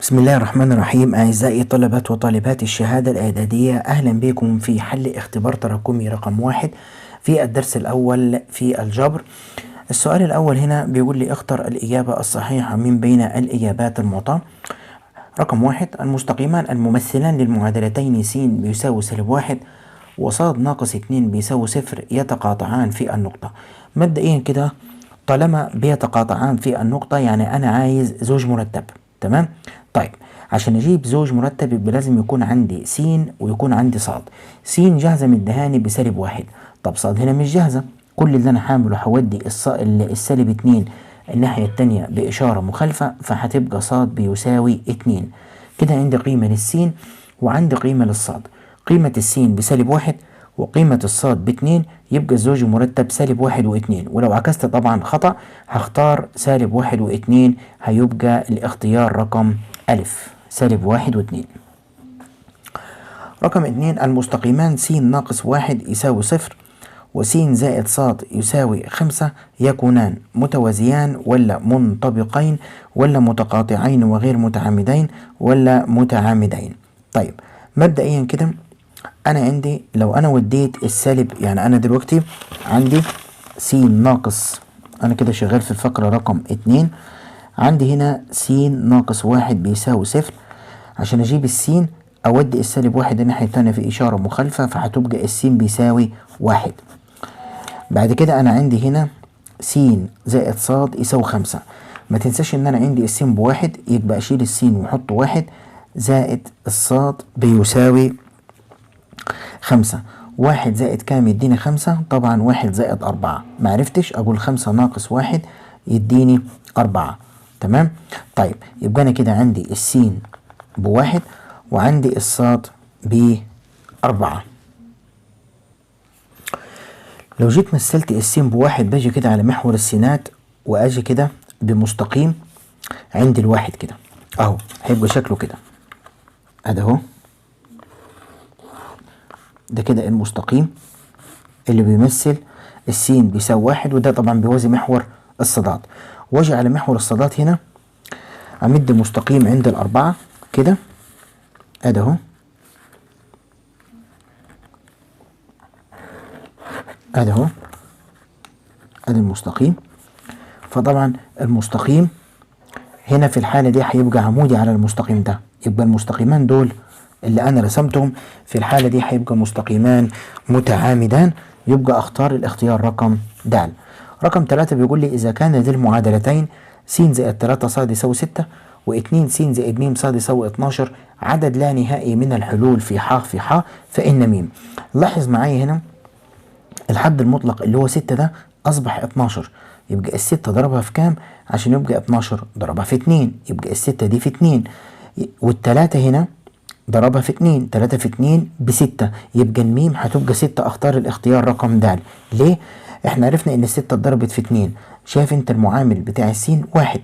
بسم الله الرحمن الرحيم. أعزائي طلبة وطالبات الشهادة الإعدادية، أهلا بكم في حل اختبار تراكمي رقم 1 في الدرس الأول في الجبر. السؤال الأول هنا بيقول لي اختر الإجابة الصحيحة من بين الإجابات المعطاة. رقم 1: المستقيمان الممثلان للمعادلتين س بيساوي -1 وصاد ناقص 2 بيساوي 0 يتقاطعان في النقطة. مبدئيا كده طالما بيتقاطعان في النقطة يعني أنا عايز زوج مرتب. تمام؟ طيب عشان أجيب زوج مرتب يبقى لازم يكون عندي س ويكون عندي صاد. س جاهزة مدهاني ب1. طب صاد هنا مش جاهزة، كل اللي أنا حامله هودي -2 الناحية التانية بإشارة مخالفة، فهتبقى صاد بيساوي 2. كده عندي قيمة للسين وعندي قيمة للصاد. قيمة السين ب1 وقيمة الصاد ب2، يبقى الزوج المرتب -1 و2. ولو عكست طبعا خطأ، هختار -1 و2، هيبقى الاختيار رقم ألف -1 و2. رقم 2: المستقيمان س ناقص 1 يساوي 0 وس زائد صاد يساوي 5 يكونان متوازيان ولا منطبقين ولا متقاطعين وغير متعامدين ولا متعامدين. طيب مبدئيا كده أنا عندي لو أنا وديت السالب، يعني أنا دلوقتي عندي س ناقص، أنا كده شغال في الفقرة رقم 2، عندي هنا س ناقص 1 بيساوي 0. عشان أجيب السين أودي -1 الناحية التانية في إشارة مخالفة، فهتبقى السين بيساوي 1. بعد كده أنا عندي هنا س زائد صاد يساوي 5. ما تنساش إن أنا عندي السين ب1، يبقى أشيل السين وأحط 1 زائد الصاد بيساوي 5. 1 زائد كام يديني 5؟ طبعا 1 زائد 4. معرفتش أقول 5 ناقص 1 يديني 4. تمام؟ طيب يبقى أنا كده عندي السين ب1 وعندي الصاد ب4. لو جيت مثلت السين ب1 باجي كده على محور السينات وأجي كده بمستقيم عند الواحد كده أهو، هيبقى شكله كده أده أهو. ده كده المستقيم اللي بيمثل السين بيساوي 1، وده طبعا بيوازي محور الصادات. واجي على محور الصادات هنا امد مستقيم عند ال4 كده ادي اهو، ادي اهو، ادي المستقيم. فطبعا المستقيم هنا في الحالة دي هيبقى عمودي على المستقيم ده، يبقى المستقيمان دول اللي انا رسمتهم في الحالة دي هيبقى مستقيمان متعامدان، يبقى اختار الاختيار رقم د. رقم 3 بيقول لي اذا كان ذي المعادلتين س زائد 3 ص يساوي 6 و2 س زائد م ص يساوي 12 عدد لا نهائي من الحلول في ح فإن م. لاحظ معايا هنا الحد المطلق اللي هو 6 ده أصبح 12، يبقى الستة ضربها في كام عشان يبقى 12؟ ضربها في 2، يبقى الستة دي في 2. والتلاتة هنا ضربها في 2، 3 في 2 ب6، يبقى الميم هتبقى 6. اختار الاختيار رقم د. ليه؟ احنا عرفنا ان الستة اتضربت في 2. شايف انت المعامل بتاع السين 1،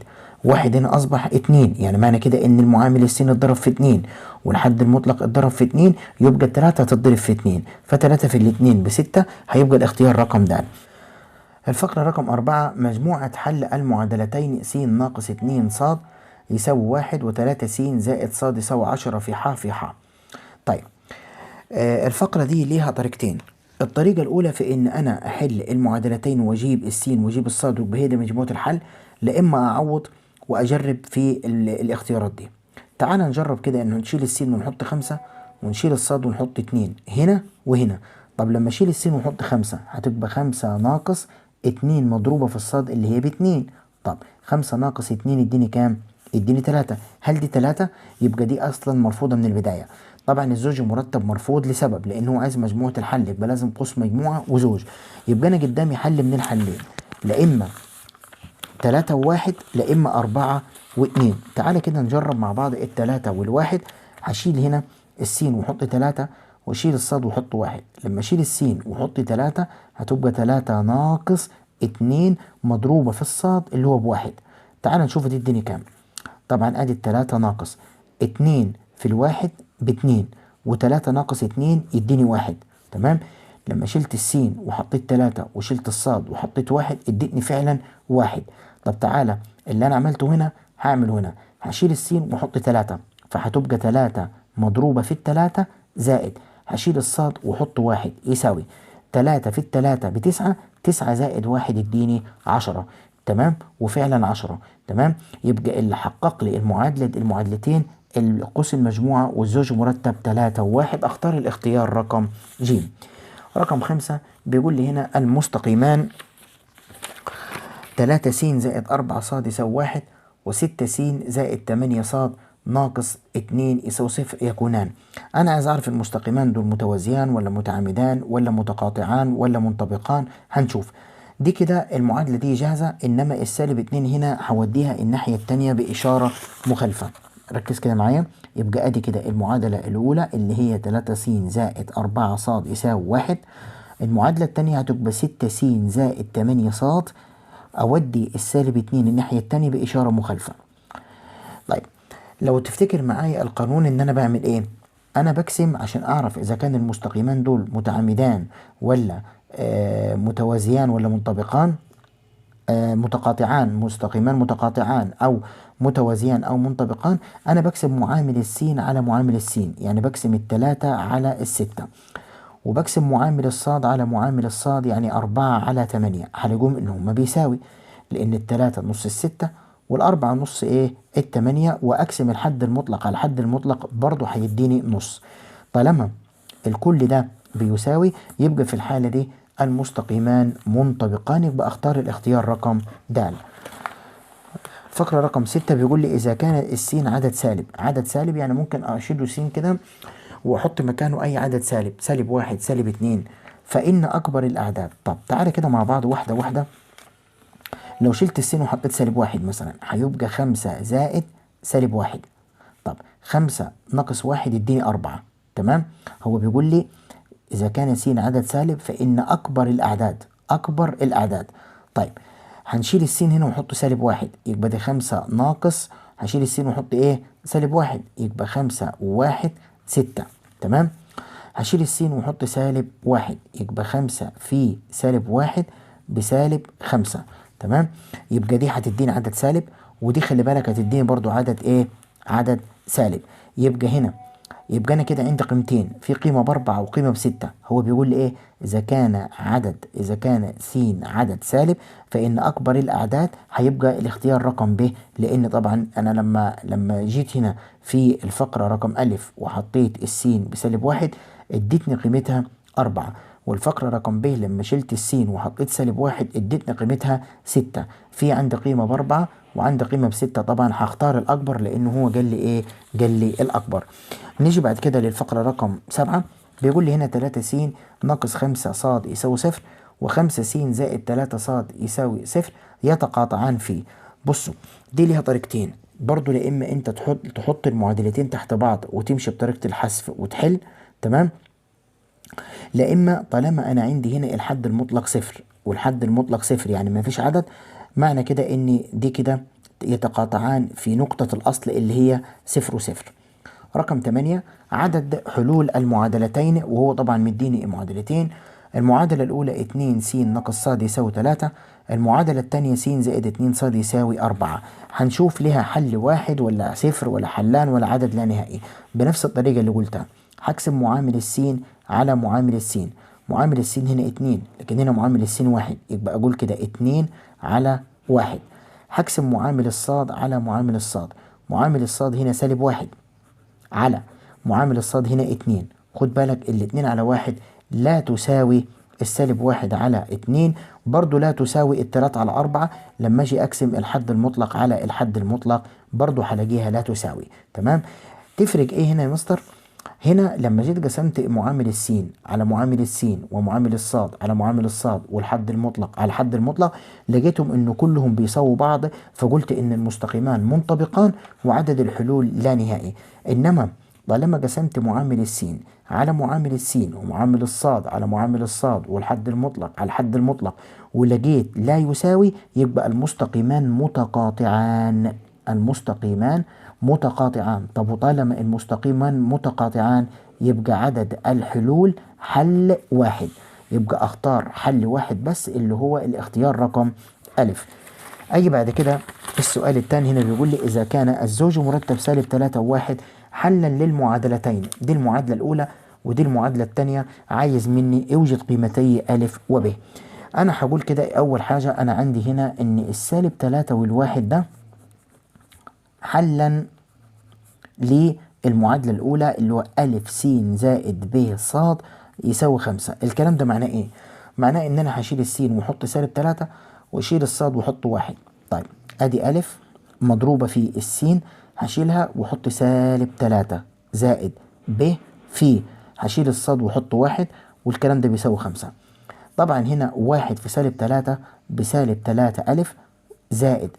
1 هنا اصبح 2، يعني معنى كده ان المعامل السين اتضرب في 2 والحد المطلق اتضرب في 2، يبقى التلاتة هتتضرب في 2، ف3 في الاتنين ب6، هيبقى الاختيار رقم د. الفقرة رقم 4: مجموعة حل المعادلتين س ناقص 2 ص يساوي 1 و3 س زائد ص يساوي 10 في ح. طيب الفقرة دي ليها طريقتين. الطريقة الأولى في إن أنا أحل المعادلتين وأجيب السين وأجيب الصاد ويبقى هي دي مجموعة الحل، لا إما أعوض وأجرب في الاختيارات دي. تعال نجرب كده إنه نشيل السين ونحط 5 ونشيل الصاد ونحط 2 هنا وهنا. طب لما أشيل السين ونحط 5 هتبقى 5 ناقص 2 مضروبة في الصاد اللي هي ب2. طب 5 ناقص 2 يديني كام؟ يديني 3. هل دي 3؟ يبقى دي أصلا مرفوضة من البداية. طبعا الزوج المرتب مرفوض لسبب، لأنه عايز مجموعة الحل، يبقى لازم قوس مجموعة وزوج. يبقى أنا قدامي حل من الحلين، لا إما 3 و1 لا إما 4 و2. تعالى كده نجرب مع بعض التلاتة والواحد. هشيل هنا السين وحط 3 واشيل الصاد وحط 1. لما اشيل السين وحط 3 هتبقى 3 ناقص 2 مضروبة في الصاد اللي هو ب1. تعال نشوف دي الدنيا كام. طبعا ادي 3 ناقص 2 في الواحد ب2، و3 ناقص 2 يديني 1. تمام؟ لما شلت السين وحطيت 3 وشلت الصاد وحطيت 1 ادتني فعلا 1. طب تعالى اللي انا عملته هنا هعمله هنا. هشيل السين واحط 3 فهتبقى 3 مضروبة في ال3 زائد هشيل الصاد واحط 1 يساوي 3 في ال3 ب9، 9 زائد 1 يديني 10. تمام، وفعلا 10. تمام، يبقى اللي حقق لي المعادلتين القوس المجموعة والزوج مرتب 3 و1. اختار الاختيار رقم ج. رقم 5 بيقول لي هنا المستقيمان 3 س زائد 4 ص يساوي 1 و6 س زائد 8 ص ناقص 2 يساوي 0 يكونان. أنا عايز أعرف المستقيمان دول متوازيان ولا متعامدان ولا متقاطعان ولا منطبقان. هنشوف دي كده المعادلة دي جاهزة، إنما السالب 2 هنا هوديها الناحية التانية بإشارة مخالفة. ركز كده معايا. يبقى أدي كده المعادلة الأولى اللي هي 3 س زائد 4 ص يساوي 1. المعادلة التانية هتبقى 6 س زائد 8 ص، أودي السالب 2 الناحية التانية بإشارة مخالفة. طيب لو تفتكر معايا القانون إن أنا بعمل إيه؟ أنا بقسم عشان أعرف إذا كان المستقيمان دول متعامدان ولا متوازيان ولا منطبقان، متقاطعان، مستقيمان متقاطعان أو متوازيان أو منطبقان. أنا بقسم معامل السين على معامل السين، يعني بقسم 3 على 6، وبقسم معامل الصاد على معامل الصاد يعني 4 على 8. هنقوم إنهم بيساوي، لأن 3 نص 6 وال4 نص إيه 8، وأقسم الحد المطلق على الحد المطلق برضه هيديني نص. طالما الكل ده بيساوي يبقى في الحالة دي المستقيمان منطبقان، يبقى اختار الاختيار رقم د. فقرة رقم 6 بيقول لي إذا كان السين عدد سالب، عدد سالب يعني ممكن أشيله سين كده وأحط مكانه أي عدد سالب، سالب 1 سالب 2، فإن أكبر الأعداد. طب تعالى كده مع بعض واحدة واحدة. لو شلت السين وحطيت سالب 1 مثلا هيبقى 5 زائد سالب 1. طب 5 ناقص 1 يديني 4. تمام، هو بيقول لي إذا كان س عدد سالب فإن أكبر الأعداد، أكبر الأعداد. طيب هنشيل السين هنا ونحط سالب 1، يبقى دي 5 ناقص، هشيل السين ونحط إيه سالب 1، يبقى 5 و1 6. تمام، هشيل السين ونحط سالب 1، يبقى 5 في سالب 1 بسالب 5. تمام، يبقى دي هتديني عدد سالب، ودي خلي بالك هتديني برضو عدد إيه، عدد سالب. يبقى هنا يبقى أنا كده عندي قيمتين، في قيمة ب4 وقيمة ب6. هو بيقول لي إيه؟ إذا كان س عدد سالب فإن أكبر الأعداد هيبقى الاختيار رقم ب، لأن طبعا أنا لما جيت هنا في الفقرة رقم أ وحطيت السين بسالب 1 ادتني قيمتها 4، والفقرة رقم ب لما شلت السين وحطيت سالب 1 ادتني قيمتها 6. في عندي قيمة ب4 وعندي قيمة ب6، طبعا هختار الأكبر لأنه هو قال لي إيه؟ قال لي الأكبر. نيجي بعد كده للفقرة رقم 7. بيقول لي هنا 3 س ناقص 5 ص يساوي 0، و5 س زائد 3 ص يساوي 0 يتقاطعان في. بصوا دي ليها طريقتين برضو، لا إما أنت تحط المعادلتين تحت بعض وتمشي بطريقة الحذف وتحل. تمام، لا إما طالما أنا عندي هنا الحد المطلق 0 والحد المطلق 0 يعني ما فيش عدد، معنى كده إن دي كده يتقاطعان في نقطة الأصل اللي هي 0 و0. رقم 8 عدد حلول المعادلتين، وهو طبعا مديني معادلتين. المعادلة الأولى 2 س ناقص ص يساوي 3، المعادلة الثانية س زائد 2 ص يساوي 4. هنشوف لها حل واحد ولا 0 ولا حلان ولا عدد لا نهائي. بنفس الطريقة اللي قلتها هقسم معامل السين على معامل السين. معامل السين هنا 2، لكن هنا معامل السين 1، يبقى أقول كده 2 على 1. هقسم معامل الصاد على معامل الصاد. معامل الصاد هنا سالب 1 على معامل الصاد هنا 2. خد بالك الاتنين على 1 لا تساوي السالب 1 على 2، برضو لا تساوي التلات على 4. لما اجي اقسم الحد المطلق على الحد المطلق برضو هلاقيها لا تساوي. تمام، تفرق ايه هنا يا مستر؟ هنا لما جيت قسمت معامل السين على معامل السين ومعامل الصاد على معامل الصاد والحد المطلق على الحد المطلق، لقيتهم انه كلهم بيساووا بعض، فقلت ان المستقيمان منطبقان وعدد الحلول لا نهائي. انما طالما قسمت معامل السين على معامل السين ومعامل الصاد على معامل الصاد والحد المطلق على الحد المطلق ولقيت لا يساوي، يبقى المستقيمان متقاطعان. المستقيمان متقاطعان. طب وطالما المستقيمان متقاطعان يبقى عدد الحلول حل واحد، يبقى اختار حل واحد بس اللي هو الاختيار رقم أ. أجي بعد كده السؤال الثاني هنا بيقول لي إذا كان الزوج مرتب سالب 3 و1 حلا للمعادلتين، دي المعادلة الأولى ودي المعادلة الثانية، عايز مني اوجد قيمتي أ وب. أنا هقول كده أول حاجة أنا عندي هنا إن السالب 3 والواحد ده حلا للمعادلة الأولى اللي هو أ س زائد ب ص يساوي 5. الكلام ده معناه إيه؟ معناه إن أنا هشيل السين وأحط سالب 3 وأشيل الصاد وأحط 1. طيب أدي أ مضروبة في السين هشيلها وأحط سالب 3 زائد ب في هشيل الصاد وأحط 1 والكلام ده بيساوي 5. طبعا هنا 1 في سالب 3 بسالب 3 أ زائد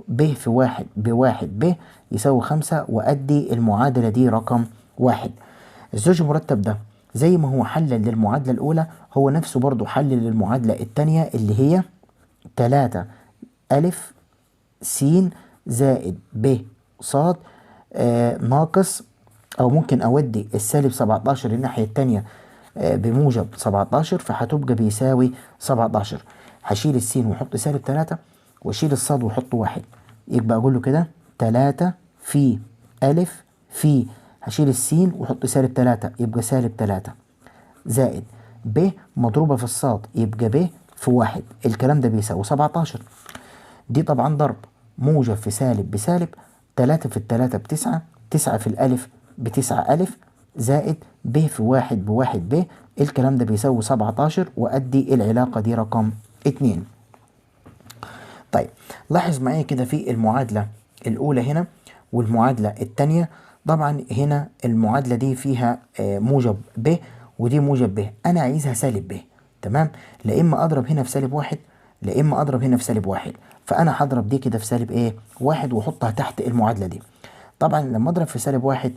ب في 1 بواحد ب يساوي 5، وأدي المعادلة دي رقم 1. الزوج المرتب ده زي ما هو حل للمعادلة الأولى هو نفسه برضو حل للمعادلة الثانية اللي هي 3 أ س زائد ب ص ناقص، أو ممكن أودي السالب 17 الناحية التانية بموجب 17، فهتبقى بيساوي 17. هشيل السين وأحط سالب 3 وأشيل الصاد وأحط 1، يبقى أقول له كده 3 في أ في هشيل السين وأحط سالب 3 يبقى سالب 3 زائد ب مضروبة في الصاد يبقى ب في 1، الكلام ده بيساوي 17. دي طبعا ضرب موجب في سالب بسالب، 3 في التلاتة ب9، 9 في الألف ب9 أ زائد ب في 1 بواحد ب، الكلام ده بيساوي 17، وأدي العلاقة دي رقم 2. طيب لاحظ معايا كده في المعادلة الأولى هنا والمعادلة الثانية، طبعا هنا المعادلة دي فيها موجب ب ودي موجب ب، أنا عايزها سالب ب. تمام، لا إما أضرب هنا في سالب 1 لا إما أضرب هنا في سالب 1، فأنا هضرب دي كده في سالب إيه 1 وأحطها تحت المعادلة دي. طبعا لما أضرب في سالب 1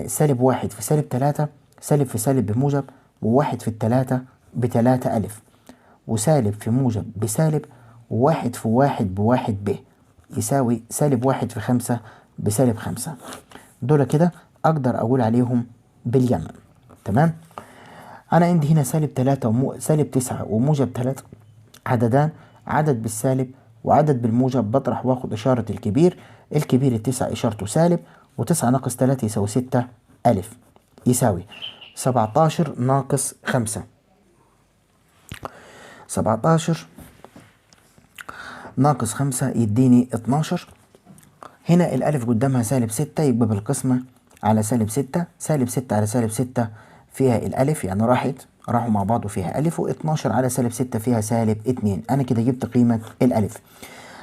سالب 1 في سالب 3 سالب في سالب بموجب، وواحد في التلاتة ب3 أ وسالب في موجب بسالب، وواحد في 1 بواحد ب يساوي سالب 1 في 5 بسالب 5. دول كده أقدر أقول عليهم باليمن. تمام، أنا عندي هنا سالب 3 سالب 9 وموجب 3 عددان، عدد بالسالب وعدد بالموجب، بطرح واخد إشارة الكبير. الكبير التسعة إشارته سالب، و9 ناقص 3 يساوي 6 أ يساوي 17 ناقص 5. 17 ناقص 5 يديني 12. هنا الألف قدامها سالب 6 يبقى بالقسمة على سالب 6، سالب 6 على سالب 6 فيها الألف يعني راحوا مع بعض وفيها ألف، و12 على سالب 6 فيها سالب 2. أنا كده جبت قيمة الألف.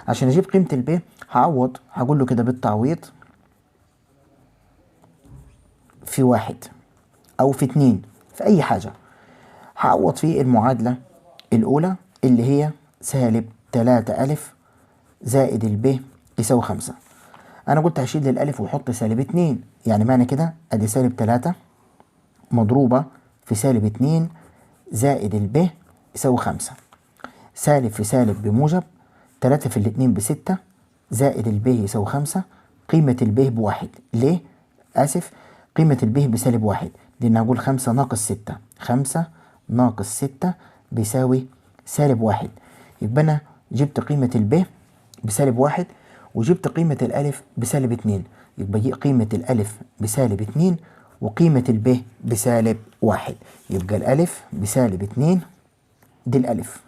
عشان أجيب قيمة الب هعوض، هقول له كده بالتعويض في 1 أو في 2 في أي حاجة. هعوض في المعادلة الأولى اللي هي سالب 3 أ زائد الب يساوي 5. أنا قلت هشيل الألف وأحط سالب 2، يعني معنى كده أدي سالب 3 مضروبة في سالب 2 زائد الب يساوي 5. سالب في سالب بموجب، 3 في الاتنين ب6 زائد الب يساوي 5. قيمة الب بواحد، ليه؟ آسف، قيمة الب بسالب 1 لأن هقول 5 ناقص 6، 5 ناقص 6 بيساوي سالب 1. يبقى أنا جبت قيمة الب بسالب 1 وجبت قيمة الألف بسالب 2، يبقى دي قيمة الألف بسالب 2 وقيمة الب بسالب 1، يبقى الألف بسالب 2 دي الألف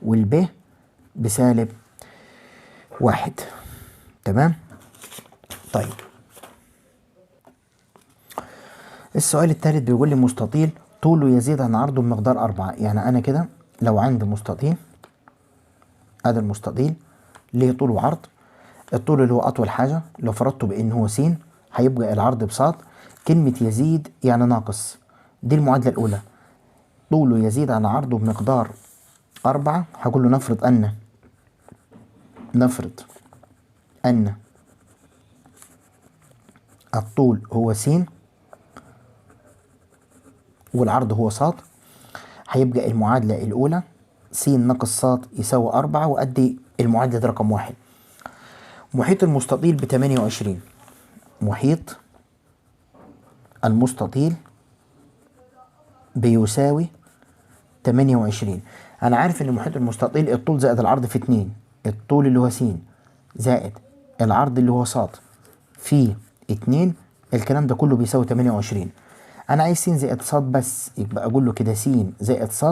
والب بسالب 1. تمام. طيب السؤال الثالث بيقول لي مستطيل طوله يزيد عن عرضه بمقدار 4. يعني أنا كده لو عندي مستطيل، هذا المستطيل ليه طول وعرض، الطول اللي هو أطول حاجة لو فرضته بأن هو س هيبقى العرض بساط. كلمة يزيد يعني ناقص، دي المعادلة الأولى. طوله يزيد عن عرضه بمقدار 4، هقول له نفرض أن الطول هو س والعرض هو ص، هيبقى المعادلة الأولى س ناقص ص يساوي 4، وأدي المعادلة دي رقم 1. محيط المستطيل ب28، محيط المستطيل بيساوي 28. أنا عارف إن محيط المستطيل الطول زائد العرض في 2، الطول اللي هو س زائد العرض اللي هو ص في 2، الكلام ده كله بيساوي 28. انا عايز س زائد ص بس، يبقى اقول له كده س زائد ص،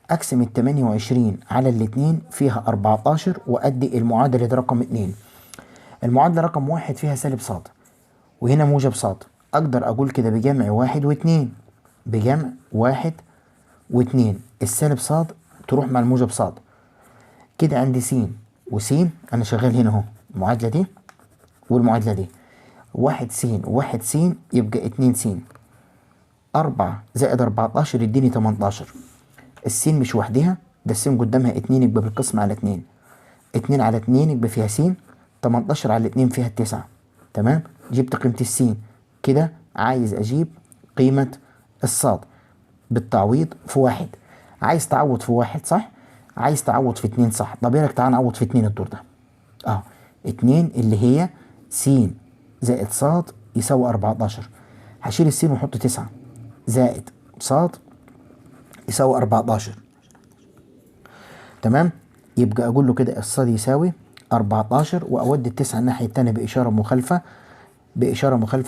اقسم ال 28 على الاتنين فيها 14 وادي المعادله دي رقم 2. المعادله رقم 1 فيها سالب ص وهنا موجب ص، اقدر اقول كده بجمع 1 و2، بجمع 1 و2 السالب ص تروح مع الموجب ص، كده عندي س وس، انا شغال هنا اهو المعادله دي والمعادله دي، 1 س و1 س يبقى 2 س، 4 زائد 14 يديني 18. السين مش وحدها، ده السين قدامها 2 يبقى بالقسم على 2، 2 على 2 يبقى فيها س، 18 على 2 فيها 9. تمام، جبت قيمة السين. كده عايز أجيب قيمة الصاد بالتعويض في 1. عايز تعوض في 1 صح؟ عايز تعوض في 2 صح؟ طب ايه رأيك تعال نعوض في 2 الدور ده. 2 اللي هي س زائد ص يساوي 14. هشيل السين واحط 9 زائد ص يساوي 14. تمام، يبقى اقول له كده الصاد يساوي 14 واودي التسعه الناحيه الثانيه باشاره مخالفه،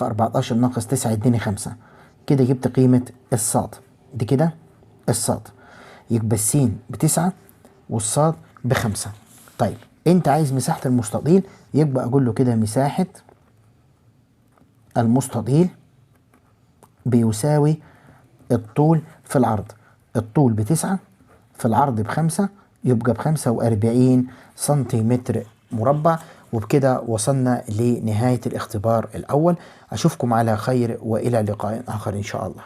14 ناقص 9 يديني 5. كده جبت قيمه الصاد دي، كده الصاد يبقى السين ب9 والصاد ب5. طيب انت عايز مساحه المستطيل، يبقى اقول له كده مساحه المستطيل بيساوي الطول في العرض، الطول ب9 في العرض ب5، يبقى ب45 سنتيمتر مربع. وبكده وصلنا لنهاية الاختبار الأول. أشوفكم على خير وإلى لقاء آخر إن شاء الله.